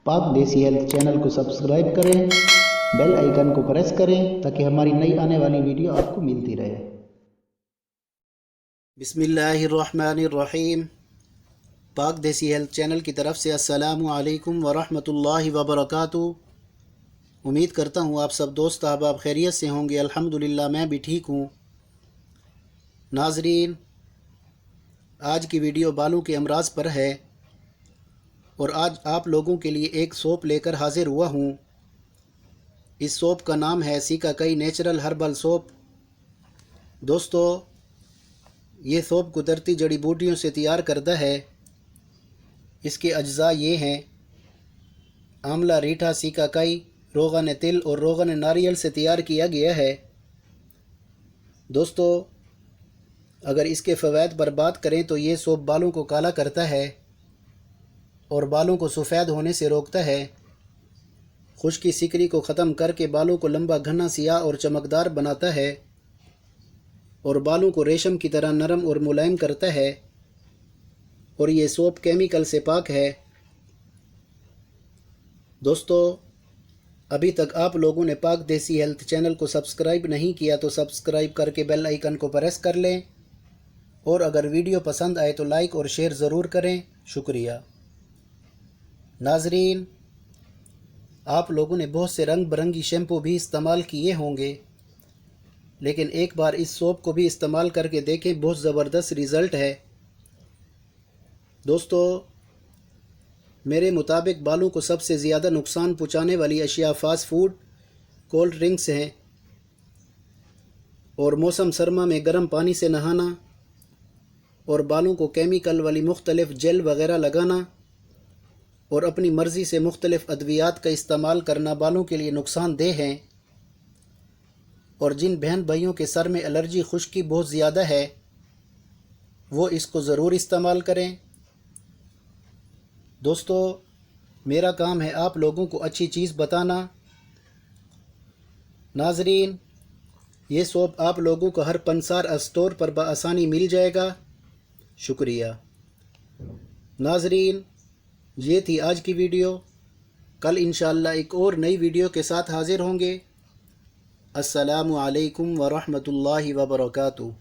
पाक देसी health channel को सब्सक्राइब करें, बेल आइकन को प्रेस करें ताकि हमारी नई आने वाली वीडियो आपको मिलती रहे। बिस्मिल्लाहिर्रहमानिर्रहीम। पाक देसी हेल्थ चैनल की तरफ से अस्सलामु अलैकुम वरहमतुल्लाहि वबरकातुहू। उम्मीद करता हूँ आप सब दोस्त अहबाब खैरियत से होंगे। अल्हम्दुलिल्लाह मैं भी ठीक हूँ। नाजरीन, आज की वीडियो बालों के अमराज पर है और आज आप लोगों के लिए एक सोप लेकर हाजिर हुआ हूँ। इस सोप का नाम है सीकाकाई नेचुरल हर्बल सोप। दोस्तों, ये सोप कुदरती जड़ी बूटियों से तैयार करता है। इसके अज्जा ये हैं: आंवला, रीठा, सीकाकाई, रोगन तिल और रोगन नारियल से तैयार किया गया है। दोस्तों, अगर इसके फ़वाइद पर बात करें तो ये सोप बालों को काला करता है और बालों को सफ़ेद होने से रोकता है। खुश्की सिकरी को ख़त्म करके बालों को लंबा, घना, सियाह और चमकदार बनाता है और बालों को रेशम की तरह नरम और मुलायम करता है। और ये सोप केमिकल से पाक है। दोस्तों, अभी तक आप लोगों ने पाक देसी हेल्थ चैनल को सब्सक्राइब नहीं किया तो सब्सक्राइब करके बेल आइकन को प्रेस कर लें और अगर वीडियो पसंद आए तो लाइक और शेयर ज़रूर करें। शुक्रिया। नाजरीन, आप लोगों ने बहुत से रंग बिरंगी शैम्पू भी इस्तेमाल किए होंगे, लेकिन एक बार इस सोप को भी इस्तेमाल करके देखें, बहुत ज़बरदस्त रिज़ल्ट है। दोस्तों, मेरे मुताबिक बालों को सबसे ज़्यादा नुकसान पहुंचाने वाली अशिया फ़ास्ट फूड, कोल्ड ड्रिंक्स हैं और मौसम सरमा में गर्म पानी से नहाना और बालों को केमिकल वाली मुख्तलिफ़ जेल वगैरह लगाना और अपनी मर्ज़ी से मुख्तलिफ़ अद्वियात का इस्तेमाल करना बालों के लिए नुकसानदेह हैं। और जिन बहन भाइयों के सर में एलर्जी, खुश्की बहुत ज़्यादा है, वो इसको ज़रूर इस्तेमाल करें। दोस्तों, मेरा काम है आप लोगों को अच्छी चीज़ बताना। नाजरीन, ये सोप आप लोगों को हर पंसार स्टोर पर बआसानी मिल जाएगा। शुक्रिया। नाजरीन, ये थी आज की वीडियो। कल इंशाअल्लाह एक और नई वीडियो के साथ हाज़िर होंगे। अस्सलामु अलैकुम वरहमतुल्लाहि वबरकातुहू।